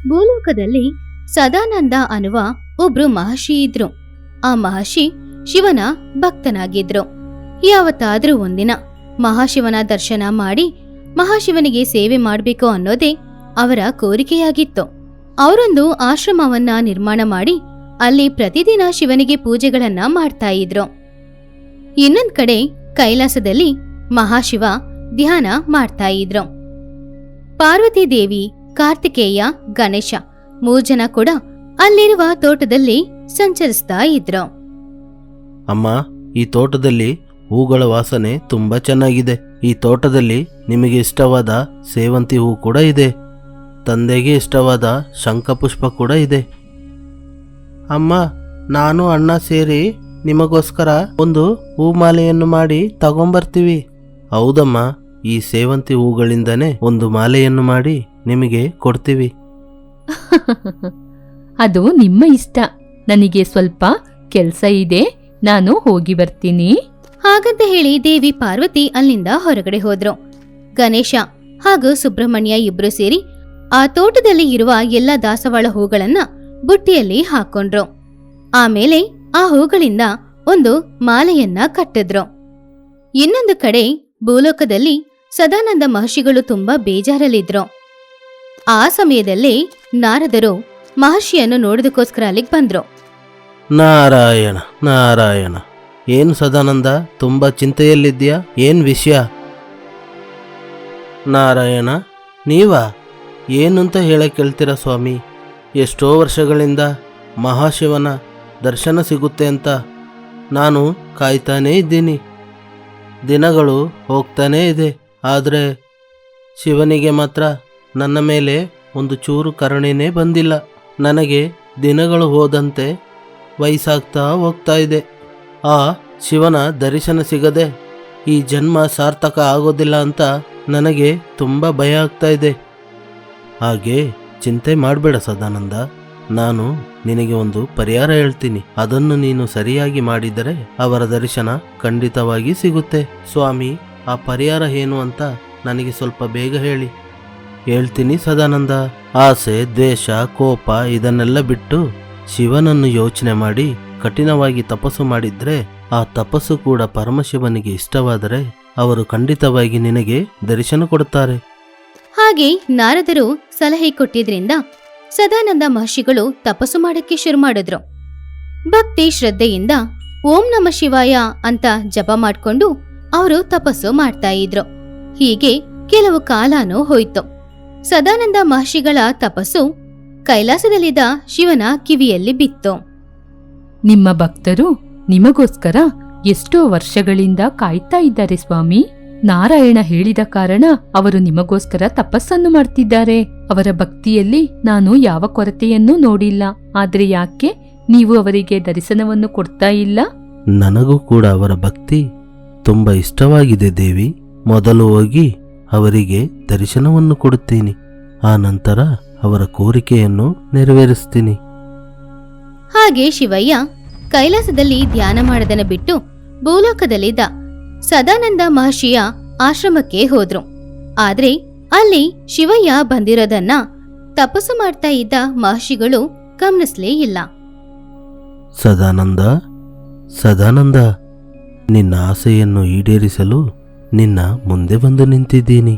ಭೂಲೋಕದಲ್ಲಿ ಸದಾನಂದ ಅನ್ನುವ ಒಬ್ರು ಮಹರ್ಷಿ ಇದ್ರು. ಆ ಮಹರ್ಷಿ ಶಿವನ ಭಕ್ತನಾಗಿದ್ರು. ಯಾವತ್ತಾದ್ರೂ ಒಂದಿನ ಮಹಾಶಿವನ ದರ್ಶನ ಮಾಡಿ ಮಹಾಶಿವನಿಗೆ ಸೇವೆ ಮಾಡಬೇಕು ಅನ್ನೋದೇ ಅವರ ಕೋರಿಕೆಯಾಗಿತ್ತು. ಅವರೊಂದು ಆಶ್ರಮವನ್ನ ನಿರ್ಮಾಣ ಮಾಡಿ ಅಲ್ಲಿ ಪ್ರತಿದಿನ ಶಿವನಿಗೆ ಪೂಜೆಗಳನ್ನ ಮಾಡ್ತಾ ಇದ್ರು. ಇನ್ನೊಂದ್ ಕಡೆ ಕೈಲಾಸದಲ್ಲಿ ಮಹಾಶಿವ ಧ್ಯಾನ ಮಾಡ್ತಾ ಇದ್ರು. ಪಾರ್ವತಿ ದೇವಿ, ಕಾರ್ತಿಕೇಯ, ಗಣೇಶ 3 ಜನ ಕೂಡ ಅಲ್ಲಿರುವ ತೋಟದಲ್ಲಿ ಸಂಚರಿಸ್ತಾ ಇದ್ರು. ಅಮ್ಮ, ಈ ತೋಟದಲ್ಲಿ ಹೂಗಳ ವಾಸನೆ ತುಂಬಾ ಚೆನ್ನಾಗಿದೆ. ಈ ತೋಟದಲ್ಲಿ ನಿಮಗೆ ಇಷ್ಟವಾದ ಸೇವಂತಿ ಹೂ ಕೂಡ ಇದೆ. ತಂದೆಗೆ ಇಷ್ಟವಾದ ಶಂಖಪುಷ್ಪ ಕೂಡ ಇದೆ. ಅಮ್ಮ, ನಾನು ಅಣ್ಣ ಸೇರಿ ನಿಮಗೋಸ್ಕರ ಒಂದು ಹೂಮಾಲೆಯನ್ನು ಮಾಡಿ ತಗೊಂಬರ್ತೀವಿ. ಹೌದಮ್ಮ, ಈ ಸೇವಂತಿ ಹೂಗಳಿಂದನೇ ಒಂದು ಮಾಲೆಯನ್ನು ಮಾಡಿ ನಿಮಗೆ ಕೊಡ್ತೀವಿ. ಅದು ನಿಮ್ಮ ಇಷ್ಟ. ನನಗೆ ಸ್ವಲ್ಪ ಕೆಲ್ಸ ಇದೆ, ನಾನು ಹೋಗಿ ಬರ್ತೀನಿ. ಹಾಗಂತ ಹೇಳಿ ದೇವಿ ಪಾರ್ವತಿ ಅಲ್ಲಿಂದ ಹೊರಗಡೆ ಹೋದ್ರು. ಗಣೇಶ ಹಾಗೂ ಸುಬ್ರಹ್ಮಣ್ಯ ಇಬ್ರು ಸೇರಿ ಆ ತೋಟದಲ್ಲಿ ಇರುವ ಎಲ್ಲ ದಾಸವಾಳ ಹೂಗಳನ್ನ ಬುಟ್ಟಿಯಲ್ಲಿ ಹಾಕೊಂಡ್ರು. ಆಮೇಲೆ ಆ ಹೂಗಳಿಂದ ಒಂದು ಮಾಲೆಯನ್ನ ಕಟ್ಟಿದ್ರು. ಇನ್ನೊಂದು ಕಡೆ ಭೂಲೋಕದಲ್ಲಿ ಸದಾನಂದ ಮಹರ್ಷಿಗಳು ತುಂಬಾ ಬೇಜಾರಲ್ಲಿದ್ರು. ಆ ಸಮಯದಲ್ಲಿ ನಾರದರು ಮಹರ್ಷಿಯನ್ನು ನೋಡೋದಕ್ಕೋಸ್ಕರ ಅಲ್ಲಿಗೆ ಬಂದ್ರು. ನಾರಾಯಣ ನಾರಾಯಣ, ಏನು ಸದಾನಂದ, ತುಂಬಾ ಚಿಂತೆಯಲ್ಲಿದ್ಯಾ? ಏನ್ ವಿಷಯ? ನಾರಾಯಣ, ನೀವಾ? ಏನಂತ ಹೇಳಕ್ ಕೇಳ್ತೀರಾ ಸ್ವಾಮಿ? ಎಷ್ಟೋ ವರ್ಷಗಳಿಂದ ಮಹಾಶಿವನ ದರ್ಶನ ಸಿಗುತ್ತೆ ಅಂತ ನಾನು ಕಾಯ್ತಾನೇ ಇದ್ದೀನಿ. ದಿನಗಳು ಹೋಗ್ತಾನೇ ಇದೆ, ಆದರೆ ಶಿವನಿಗೆ ಮಾತ್ರ ನನ್ನ ಮೇಲೆ ಒಂದು ಚೂರು ಕರುಣೆನೇ ಬಂದಿಲ್ಲ. ನನಗೆ ದಿನಗಳು ಹೋದಂತೆ ವಯಸ್ಸಾಗ್ತಾ ಹೋಗ್ತಾ ಇದೆ. ಆ ಶಿವನ ದರ್ಶನ ಸಿಗದೆ ಈ ಜನ್ಮ ಸಾರ್ಥಕ ಆಗೋದಿಲ್ಲ ಅಂತ ನನಗೆ ತುಂಬ ಭಯ ಆಗ್ತಾ ಇದೆ. ಹಾಗೆ ಚಿಂತೆ ಮಾಡಬೇಡ ಸದಾನಂದ, ನಾನು ನಿನಗೆ ಒಂದು ಪರಿಹಾರ ಹೇಳ್ತೀನಿ. ಅದನ್ನು ನೀನು ಸರಿಯಾಗಿ ಮಾಡಿದರೆ ಅವರ ದರ್ಶನ ಖಂಡಿತವಾಗಿ ಸಿಗುತ್ತೆ. ಸ್ವಾಮಿ, ಆ ಪರಿಹಾರ ಏನು ಅಂತ ನನಗೆ ಸ್ವಲ್ಪ ಬೇಗ ಹೇಳಿ. ಹೇಳ್ತೀನಿ ಸದಾನಂದ. ಆಸೆ, ದ್ವೇಷ, ಕೋಪ ಇದನ್ನೆಲ್ಲ ಬಿಟ್ಟು ಶಿವನನ್ನು ಯೋಚನೆ ಮಾಡಿ ಕಠಿಣವಾಗಿ ತಪಸ್ಸು ಮಾಡಿದ್ರೆ ಆ ತಪಸ್ಸು ಕೂಡ ಪರಮಶಿವನಿಗೆ ಇಷ್ಟವಾದರೆ ಅವರು ಖಂಡಿತವಾಗಿ ನಿನಗೆ ದರ್ಶನ ಕೊಡುತ್ತಾರೆ. ಹಾಗೆ ನಾರದರು ಸಲಹೆ ಕೊಟ್ಟಿದ್ರಿಂದ ಸದಾನಂದ ಮಹರ್ಷಿಗಳು ತಪಸ್ಸು ಮಾಡಕ್ಕೆ ಶುರು ಮಾಡಿದ್ರು. ಭಕ್ತಿ ಶ್ರದ್ಧೆಯಿಂದ ಓಂ ನಮಃ ಶಿವಾಯ ಅಂತ ಜಪ ಮಾಡ್ಕೊಂಡು ಅವರು ತಪಸ್ಸು ಮಾಡ್ತಾ ಇದ್ರು. ಹೀಗೆ ಕೆಲವು ಕಾಲನೂ ಹೋಯ್ತು. ಸದಾನಂದ ಮಹರ್ಷಿಗಳ ತಪಸ್ಸು ಕೈಲಾಸದಲ್ಲಿದ್ದ ಶಿವನ ಕಿವಿಯಲ್ಲಿ ಬಿತ್ತು. ನಿಮ್ಮ ಭಕ್ತರು ನಿಮಗೋಸ್ಕರ ಎಷ್ಟೋ ವರ್ಷಗಳಿಂದ ಕಾಯ್ತಾ ಇದ್ದಾರೆ ಸ್ವಾಮಿ. ನಾರಾಯಣ ಹೇಳಿದ ಕಾರಣ ಅವರು ನಿಮಗೋಸ್ಕರ ತಪಸ್ಸನ್ನು ಮಾಡ್ತಿದ್ದಾರೆ. ಅವರ ಭಕ್ತಿಯಲ್ಲಿ ನಾನು ಯಾವ ಕೊರತೆಯನ್ನೂ ನೋಡಿಲ್ಲ. ಆದ್ರೆ ಯಾಕೆ ನೀವು ಅವರಿಗೆ ದರ್ಶನವನ್ನು ಕೊಡ್ತಾ ಇಲ್ಲ? ನನಗೂ ಕೂಡ ಅವರ ಭಕ್ತಿ ತುಂಬ ಇಷ್ಟವಾಗಿದೆ ದೇವಿ. ಮೊದಲು ಹೋಗಿ ಅವರಿಗೆ ದರ್ಶನವನ್ನು ಕೊಡುತ್ತೀನಿ, ಆ ನಂತರ ಅವರ ಕೋರಿಕೆಯನ್ನು ನೆರವೇರಿಸ್ತೀನಿ. ಹಾಗೆ ಶಿವಯ್ಯ ಕೈಲಾಸದಲ್ಲಿ ಧ್ಯಾನ ಮಾಡೋದನ್ನ ಬಿಟ್ಟು ಭೂಲೋಕದಲ್ಲಿದ್ದ ಸದಾನಂದ ಮಹರ್ಷಿಯ ಆಶ್ರಮಕ್ಕೆ ಹೋದ್ರು. ಆದ್ರೆ ಅಲ್ಲಿ ಶಿವಯ್ಯ ಬಂದಿರೋದನ್ನ ತಪಸ್ಸು ಮಾಡ್ತಾ ಇದ್ದ ಮಹರ್ಷಿಗಳು ಗಮನಿಸ್ಲೇ ಇಲ್ಲ. ಸದಾನಂದ, ಸದಾನಂದ, ನಿನ್ನ ಆಸೆಯನ್ನು ಈಡೇರಿಸಲು ನಿನ್ನ ಮುಂದೆ ಬಂದು ನಿಂತಿದ್ದೀನಿ.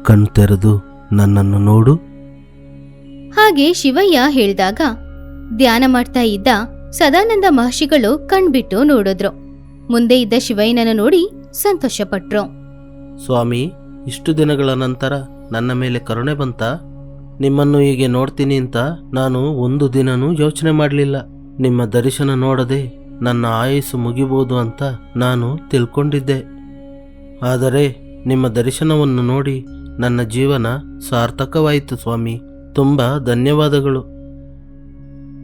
ಕಣ್ತೆರೆದು ನನ್ನನ್ನು ನೋಡು. ಹಾಗೆ ಶಿವಯ್ಯ ಹೇಳಿದಾಗ ಧ್ಯಾನ ಮಾಡ್ತಾ ಇದ್ದ ಸದಾನಂದ ಮಹರ್ಷಿಗಳು ಕಣ್ಬಿಟ್ಟು ನೋಡಿದ್ರು. ಮುಂದೆ ಇದ್ದ ಶಿವಯ್ಯನನ್ನು ನೋಡಿ ಸಂತೋಷಪಟ್ರು. ಸ್ವಾಮಿ, ಇಷ್ಟು ದಿನಗಳ ನಂತರ ನನ್ನ ಮೇಲೆ ಕರುಣೆ ಬಂತ? ನಿಮ್ಮನ್ನು ಹೀಗೆ ನೋಡ್ತೀನಿ ಅಂತ ನಾನು ಒಂದು ದಿನನೂ ಯೋಚನೆ ಮಾಡಲಿಲ್ಲ. ನಿಮ್ಮ ದರ್ಶನ ನೋಡದೆ ನನ್ನ ಆಯಸ್ಸು ಮುಗಿಬೋದು ಅಂತ ನಾನು ತಿಳ್ಕೊಂಡಿದ್ದೆ. ಆದರೆ ನಿಮ್ಮ ದರ್ಶನವನ್ನು ನೋಡಿ ನನ್ನ ಜೀವನ ಸಾರ್ಥಕವಾಯಿತು ಸ್ವಾಮಿ. ತುಂಬ ಧನ್ಯವಾದಗಳು.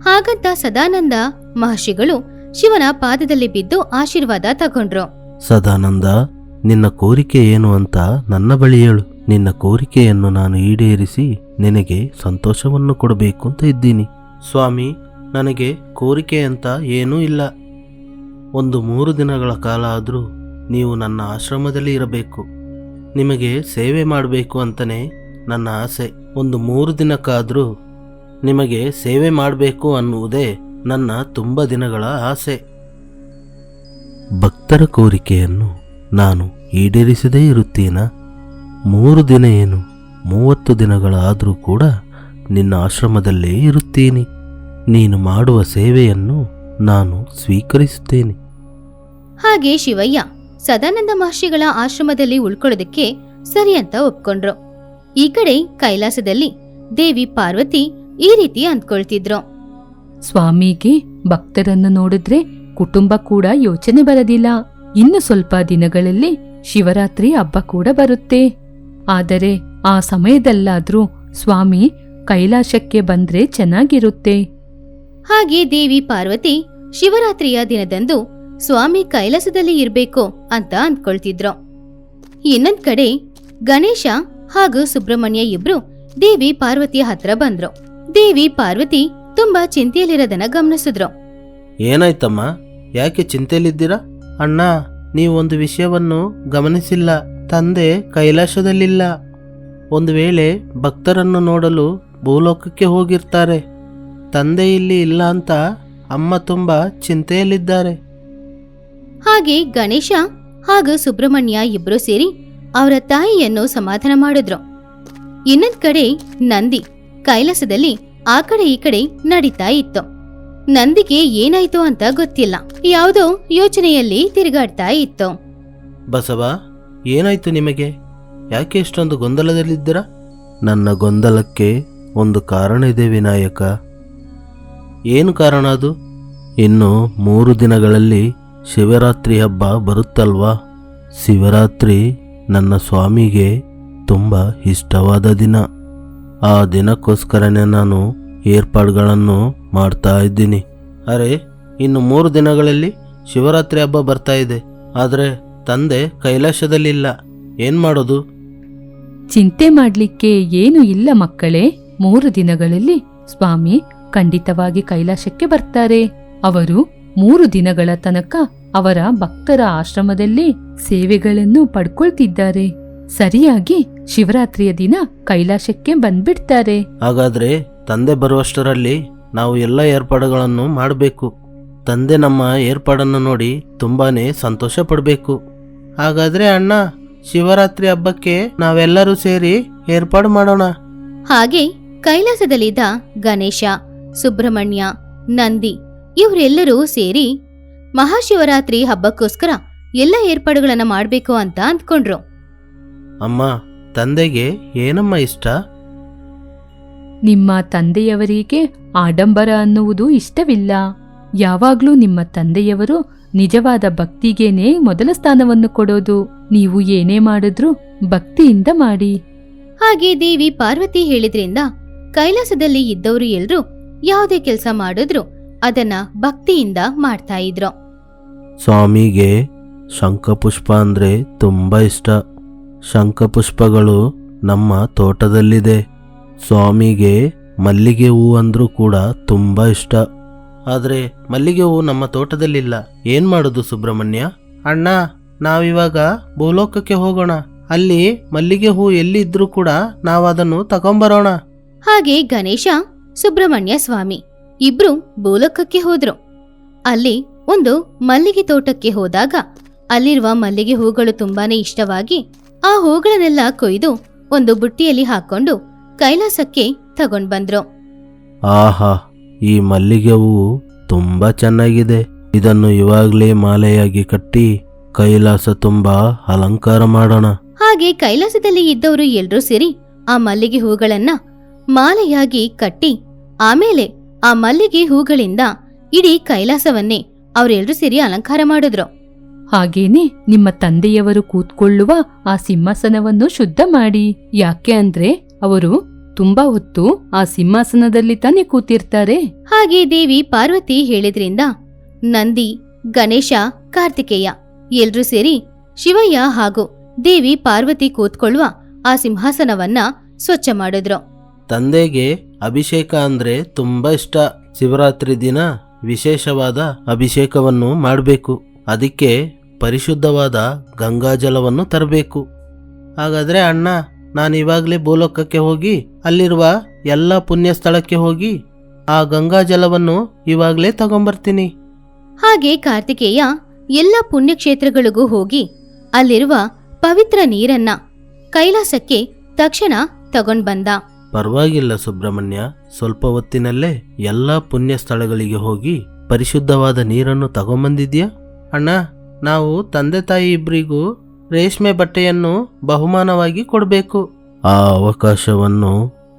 ಹಾಗಂತ ಸದಾನಂದ ಮಹರ್ಷಿಗಳು ಶಿವನ ಪಾದದಲ್ಲಿ ಬಿದ್ದು ಆಶೀರ್ವಾದ ತಗೊಂಡ್ರು. ಸದಾನಂದ, ನಿನ್ನ ಕೋರಿಕೆ ಏನು ಅಂತ ನನ್ನ ಬಳಿ ಹೇಳು. ನಿನ್ನ ಕೋರಿಕೆಯನ್ನು ನಾನು ಈಡೇರಿಸಿ ನಿನಗೆ ಸಂತೋಷವನ್ನು ಕೊಡಬೇಕು ಅಂತ ಇದ್ದೀನಿ. ಸ್ವಾಮಿ, ನನಗೆ ಕೋರಿಕೆ ಅಂತ ಏನೂ ಇಲ್ಲ. ಒಂದು 3 ದಿನಗಳ ಕಾಲ ಆದರೂ ನೀವು ನನ್ನ ಆಶ್ರಮದಲ್ಲಿ ಇರಬೇಕು. ನಿಮಗೆ ಸೇವೆ ಮಾಡಬೇಕು ಅಂತಲೇ ನನ್ನ ಆಸೆ. ಒಂದು 3 ದಿನಕ್ಕಾದರೂ ನಿಮಗೆ ಸೇವೆ ಮಾಡಬೇಕು ಅನ್ನುವುದೇ ನನ್ನ ತುಂಬ ದಿನಗಳ ಆಸೆ. ಭಕ್ತರ ಕೋರಿಕೆಯನ್ನು ನಾನು ಈಡೇರಿಸದೇ ಇರುತ್ತೀನ. 3 ದಿನ ಏನು 30 ದಿನಗಳಾದರೂ ಕೂಡ ನಿನ್ನ ಆಶ್ರಮದಲ್ಲೇ ಇರುತ್ತೀನಿ. ನೀನು ಮಾಡುವ ಸೇವೆಯನ್ನು ನಾನು ಸ್ವೀಕರಿಸುತ್ತೇನೆ. ಹಾಗೆ ಶಿವಯ್ಯ ಸದಾನಂದ ಮಹರ್ಷಿಗಳ ಆಶ್ರಮದಲ್ಲಿ ಉಳ್ಕೊಳ್ಳೋದಕ್ಕೆ ಸರಿ ಅಂತ ಒಪ್ಕೊಂಡ್ರು. ಈ ಕಡೆ ಕೈಲಾಸದಲ್ಲಿ ದೇವಿ ಪಾರ್ವತಿ ಈ ರೀತಿ ಅಂದ್ಕೊಳ್ತಿದ್ರು. ಸ್ವಾಮಿಗೆ ಭಕ್ತರನ್ನು ನೋಡಿದ್ರೆ ಕುಟುಂಬ ಕೂಡ ಯೋಚನೆ ಬರದಿಲ್ಲ. ಇನ್ನು ಸ್ವಲ್ಪ ದಿನಗಳಲ್ಲಿ ಶಿವರಾತ್ರಿ ಹಬ್ಬ ಕೂಡ ಬರುತ್ತೆ. ಆದರೆ ಆ ಸಮಯದಲ್ಲಾದ್ರೂ ಸ್ವಾಮಿ ಕೈಲಾಸಕ್ಕೆ ಬಂದ್ರೆ ಚೆನ್ನಾಗಿರುತ್ತೆ. ಹಾಗೆ ದೇವಿ ಪಾರ್ವತಿ ಶಿವರಾತ್ರಿಯ ದಿನದಂದು ಸ್ವಾಮಿ ಕೈಲಾಸದಲ್ಲಿ ಇರ್ಬೇಕು ಅಂತ ಅಂದ್ಕೊಳ್ತಿದ್ರು. ಇನ್ನೊಂದ್ ಕಡೆ ಗಣೇಶ ಹಾಗೂ ಸುಬ್ರಹ್ಮಣ್ಯ ಇಬ್ರು ದೇವಿ ಪಾರ್ವತಿಯ ಹತ್ರ ಬಂದ್ರು. ದೇವಿ ಪಾರ್ವತಿ ತುಂಬಾ ಚಿಂತೆಯಲ್ಲಿರೋದನ್ನ ಗಮನಿಸಿದ್ರು. ಏನಾಯ್ತಮ್ಮ, ಯಾಕೆ ಚಿಂತೆಯಲ್ಲಿದ್ದೀರಾ? ಅಣ್ಣ, ನೀವೊಂದು ವಿಷಯವನ್ನು ಗಮನಿಸಿಲ್ಲ. ತಂದೆ ಕೈಲಾಸದಲ್ಲಿಲ್ಲ. ಒಂದು ವೇಳೆ ಭಕ್ತರನ್ನು ನೋಡಲು ಭೂಲೋಕಕ್ಕೆ ಹೋಗಿರ್ತಾರೆ. ತಂದೆ ಇಲ್ಲಿ ಇಲ್ಲ ಅಂತ ಅಮ್ಮ ತುಂಬಾ ಚಿಂತೆಯಲ್ಲಿದ್ದಾರೆ. ಹಾಗೆ ಗಣೇಶ ಹಾಗೂ ಸುಬ್ರಹ್ಮಣ್ಯ ಇಬ್ರು ಸೇರಿ ಅವರ ತಾಯಿಯನ್ನು ಸಮಾಧಾನ ಮಾಡಿದ್ರು. ಇನ್ನೊಂದ್ ಕಡೆ ನಂದಿ ಕೈಲಾಸದಲ್ಲಿ ಆ ಕಡೆ ಈ ಕಡೆ ನಡೀತಾ ಇತ್ತು. ನಂದಿಗೆ ಏನಾಯ್ತು ಅಂತ ಗೊತ್ತಿಲ್ಲ. ಯಾವುದೋ ಯೋಚನೆಯಲ್ಲಿ ತಿರುಗಾಡ್ತಾ ಇತ್ತು. ಬಸವ, ಏನಾಯ್ತು ನಿಮಗೆ? ಯಾಕೆ ಇಷ್ಟೊಂದು ಗೊಂದಲದಲ್ಲಿದ್ದೀರಾ? ನನ್ನ ಗೊಂದಲಕ್ಕೆ ಒಂದು ಕಾರಣ ಇದೆ ವಿನಾಯಕ. ಏನು ಕಾರಣ ಅದು? ಇನ್ನು 3 ದಿನಗಳಲ್ಲಿ ಶಿವರಾತ್ರಿ ಹಬ್ಬ ಬರುತ್ತಲ್ವಾ? ಶಿವರಾತ್ರಿ ನನ್ನ ಸ್ವಾಮಿಗೆ ತುಂಬ ಇಷ್ಟವಾದ ದಿನ. ಆ ದಿನಕ್ಕೋಸ್ಕರನೇ ನಾನು ಏರ್ಪಾಡುಗಳನ್ನು ಮಾಡ್ತಾ ಇದ್ದೀನಿ. ಅರೆ, ಇನ್ನು 3 ದಿನಗಳಲ್ಲಿ ಶಿವರಾತ್ರಿ ಹಬ್ಬ ಬರ್ತಾ ಇದೆ. ಆದರೆ ತಂದೆ ಕೈಲಾಸದಲ್ಲಿಲ್ಲ. ಏನು ಮಾಡೋದು? ಚಿಂತೆ ಮಾಡ್ಲಿಕ್ಕೆ ಏನು ಇಲ್ಲ ಮಕ್ಕಳೇ. 3 ದಿನಗಳಲ್ಲಿ ಸ್ವಾಮಿ ಖಂಡಿತವಾಗಿ ಕೈಲಾಸಕ್ಕೆ ಬರ್ತಾರೆ. ಅವರು 3 ದಿನಗಳ ತನಕ ಅವರ ಭಕ್ತರ ಆಶ್ರಮದಲ್ಲಿ ಸೇವೆಗಳನ್ನು ಪಡ್ಕೊಳ್ತಿದ್ದಾರೆ. ಸರಿಯಾಗಿ ಶಿವರಾತ್ರಿಯ ದಿನ ಕೈಲಾಸಕ್ಕೆ ಬಂದ್ಬಿಡ್ತಾರೆ. ಹಾಗಾದ್ರೆ ತಂದೆ ಬರುವಷ್ಟರಲ್ಲಿ ನಾವು ಎಲ್ಲ ಏರ್ಪಾಡುಗಳನ್ನು ಮಾಡಬೇಕು. ತಂದೆ ನಮ್ಮ ಏರ್ಪಾಡನ್ನು ನೋಡಿ ತುಂಬಾನೇ ಸಂತೋಷ ಪಡಬೇಕು. ಹಾಗಾದ್ರೆ ಅಣ್ಣ, ಶಿವರಾತ್ರಿ ಹಬ್ಬಕ್ಕೆ ನಾವೆಲ್ಲರೂ ಸೇರಿ ಏರ್ಪಾಡು ಮಾಡೋಣ. ಹಾಗೆ ಕೈಲಾಸದಲ್ಲಿದ್ದ ಗಣೇಶ, ಸುಬ್ರಹ್ಮಣ್ಯ, ನಂದಿ ಇವರೆಲ್ಲರೂ ಸೇರಿ ಮಹಾಶಿವರಾತ್ರಿ ಹಬ್ಬಕ್ಕೋಸ್ಕರ ಎಲ್ಲ ಏರ್ಪಾಡುಗಳನ್ನ ಮಾಡ್ಬೇಕು ಅಂತ ಅಂದ್ಕೊಂಡ್ರು. ಅಮ್ಮ, ತಂದೆಗೆ ಏನಮ್ಮ ಇಷ್ಟ? ನಿಮ್ಮ ತಂದೆಯವರಿಗೆ ಆಡಂಬರ ಅನ್ನುವುದು ಇಷ್ಟವಿಲ್ಲ. ಯಾವಾಗ್ಲೂ ನಿಮ್ಮ ತಂದೆಯವರು ನಿಜವಾದ ಭಕ್ತಿಗೇನೆ ಮೊದಲ ಸ್ಥಾನವನ್ನು ಕೊಡೋದು. ನೀವು ಏನೇ ಮಾಡಿದ್ರೂ ಭಕ್ತಿಯಿಂದ ಮಾಡಿ. ಹಾಗೆ ದೇವಿ ಪಾರ್ವತಿ ಹೇಳಿದ್ರಿಂದ ಕೈಲಾಸದಲ್ಲಿ ಇದ್ದವರು ಎಲ್ರೂ ಯಾವುದೇ ಕೆಲಸ ಮಾಡಿದ್ರು ಅದನ್ನ ಭಕ್ತಿಯಿಂದ ಮಾಡ್ತಾ ಇದ್ರು. ಸ್ವಾಮಿಗೆ ಶಂಖಪುಷ್ಪ ಅಂದ್ರೆ ತುಂಬಾ ಇಷ್ಟ. ಶಂಖಪುಷ್ಪಗಳು ನಮ್ಮ ತೋಟದಲ್ಲಿದೆ. ಸ್ವಾಮಿಗೆ ಮಲ್ಲಿಗೆ ಹೂ ಅಂದ್ರೂ ಕೂಡ ತುಂಬಾ ಇಷ್ಟ. ಆದ್ರೆ ಮಲ್ಲಿಗೆ ಹೂ ನಮ್ಮ ತೋಟದಲ್ಲಿಲ್ಲ. ಏನ್ ಮಾಡೋದು ಸುಬ್ರಹ್ಮಣ್ಯ? ಅಣ್ಣ, ನಾವಿವಾಗ ಭೂಲೋಕಕ್ಕೆ ಹೋಗೋಣ. ಅಲ್ಲಿ ಮಲ್ಲಿಗೆ ಹೂ ಎಲ್ಲಿದ್ರೂ ಕೂಡ ನಾವದನ್ನು ತಗೊಂಬರೋಣ. ಹಾಗೆ ಗಣೇಶ, ಸುಬ್ರಹ್ಮಣ್ಯ ಸ್ವಾಮಿ ಇಬ್ರು ಭೂಲೋಕಕ್ಕೆ ಹೋದ್ರು. ಅಲ್ಲಿ ಒಂದು ಮಲ್ಲಿಗೆ ತೋಟಕ್ಕೆ ಹೋದಾಗ ಅಲ್ಲಿರುವ ಮಲ್ಲಿಗೆ ಹೂಗಳು ತುಂಬಾನೇ ಇಷ್ಟವಾಗಿ ಆ ಹೂಗಳನ್ನೆಲ್ಲ ಕೊಯ್ದು ಒಂದು ಬುಟ್ಟಿಯಲ್ಲಿ ಹಾಕೊಂಡು ಕೈಲಾಸಕ್ಕೆ ತಗೊಂಡ್ ಬಂದ್ರು. ಆಹಾ, ಈ ಮಲ್ಲಿಗೆ ಹೂವು ತುಂಬಾ ಚೆನ್ನಾಗಿದೆ. ಇದನ್ನು ಇವಾಗ್ಲೇ ಮಾಲೆಯಾಗಿ ಕಟ್ಟಿ ಕೈಲಾಸ ತುಂಬಾ ಅಲಂಕಾರ ಮಾಡೋಣ. ಹಾಗೆ ಕೈಲಾಸದಲ್ಲಿ ಇದ್ದವರು ಎಲ್ರೂ ಸೇರಿ ಆ ಮಲ್ಲಿಗೆ ಹೂಗಳನ್ನ ಮಾಲೆಯಾಗಿ ಕಟ್ಟಿ ಆಮೇಲೆ ಆ ಮಲ್ಲಿಗೆ ಹೂಗಳಿಂದ ಇಡೀ ಕೈಲಾಸವನ್ನೇ ಅವರೆಲ್ಲರೂ ಸೇರಿ ಅಲಂಕಾರ ಮಾಡಿದ್ರು. ಹಾಗೇನೆ ನಿಮ್ಮ ತಂದೆಯವರು ಕೂತ್ಕೊಳ್ಳುವ ಆ ಸಿಂಹಾಸನವನ್ನು ಶುದ್ಧ ಮಾಡಿ. ಯಾಕೆ ಅಂದ್ರೆ ಅವರು ತುಂಬಾ ಹೊತ್ತು ಆ ಸಿಂಹಾಸನದಲ್ಲಿ ತಾನೇ ಕೂತಿರ್ತಾರೆ. ಹಾಗೆ ದೇವಿ ಪಾರ್ವತಿ ಹೇಳಿದ್ರಿಂದ ನಂದಿ, ಗಣೇಶ, ಕಾರ್ತಿಕೇಯ ಎಲ್ರೂ ಸೇರಿ ಶಿವಯ್ಯ ಹಾಗೂ ದೇವಿ ಪಾರ್ವತಿ ಕೂತ್ಕೊಳ್ಳುವ ಆ ಸಿಂಹಾಸನವನ್ನ ಸ್ವಚ್ಛ ಮಾಡಿದ್ರು. ತಂದೆಗೆ ಅಭಿಷೇಕ ಅಂದ್ರೆ ತುಂಬಾ ಇಷ್ಟ. ಶಿವರಾತ್ರಿ ದಿನ ವಿಶೇಷವಾದ ಅಭಿಷೇಕವನ್ನು ಮಾಡಬೇಕು. ಅದಕ್ಕೆ ಪರಿಶುದ್ಧವಾದ ಗಂಗಾಜಲವನ್ನು ತರಬೇಕು. ಹಾಗಾದ್ರೆ ಅಣ್ಣ, ನಾನು ಇವಾಗಲೇ ಭೂಲೋಕಕ್ಕೆ ಹೋಗಿ ಅಲ್ಲಿರುವ ಎಲ್ಲ ಪುಣ್ಯ ಸ್ಥಳಕ್ಕೆ ಹೋಗಿ ಆ ಗಂಗಾ ಜಲವನ್ನು ಇವಾಗಲೇ ತಗೊಂಬರ್ತೀನಿ. ಹಾಗೆ ಕಾರ್ತಿಕೇಯ ಎಲ್ಲ ಪುಣ್ಯಕ್ಷೇತ್ರಗಳಿಗೂ ಹೋಗಿ ಅಲ್ಲಿರುವ ಪವಿತ್ರ ನೀರನ್ನ ಕೈಲಾಸಕ್ಕೆ ತಕ್ಷಣ ತಗೊಂಡ್ ಬಂದ. ಪರವಾಗಿಲ್ಲ ಸುಬ್ರಹ್ಮಣ್ಯ, ಸ್ವಲ್ಪ ಹೊತ್ತಿನಲ್ಲೇ ಎಲ್ಲ ಪುಣ್ಯ ಸ್ಥಳಗಳಿಗೆ ಹೋಗಿ ಪರಿಶುದ್ಧವಾದ ನೀರನ್ನು ತಗೊಂಬಂದಿದ್ಯಾ? ಅಣ್ಣ, ನಾವು ತಂದೆ ತಾಯಿ ಇಬ್ಬರಿಗೂ ರೇಷ್ಮೆ ಬಟ್ಟೆಯನ್ನು ಬಹುಮಾನವಾಗಿ ಕೊಡಬೇಕು. ಆ ಅವಕಾಶವನ್ನು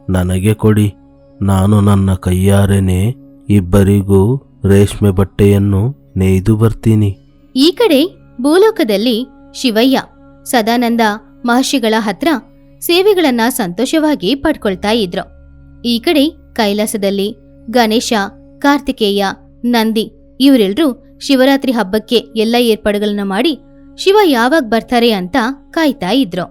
ನನಗೆ ಕೊಡಿ. ನಾನು ನನ್ನ ಕೈಯಾರೆನೆ ಇಬ್ಬರಿಗೂ ರೇಷ್ಮೆ ಬಟ್ಟೆಯನ್ನು ನೇಯ್ದು ಬರ್ತೀನಿ. ಈ ಕಡೆ ಭೂಲೋಕದಲ್ಲಿ ಶಿವಯ್ಯ ಸದಾನಂದ ಮಹರ್ಷಿಗಳ ಹತ್ರ ಸೇವೆಗಳನ್ನ ಸಂತೋಷವಾಗಿ ಪಡ್ಕೊಳ್ತಾ ಇದ್ರು. ಈ ಕಡೆ ಕೈಲಾಸದಲ್ಲಿ ಗಣೇಶ, ಕಾರ್ತಿಕೇಯ, ನಂದಿ ಇವರೆಲ್ಲರೂ ಶಿವರಾತ್ರಿ ಹಬ್ಬಕ್ಕೆ ಎಲ್ಲ ಏರ್ಪಾಡುಗಳನ್ನ ಮಾಡಿ ಶಿವ ಯಾವಾಗ ಬರ್ತಾರೆ ಅಂತ ಕಾಯ್ತಾ ಇದ್ರು.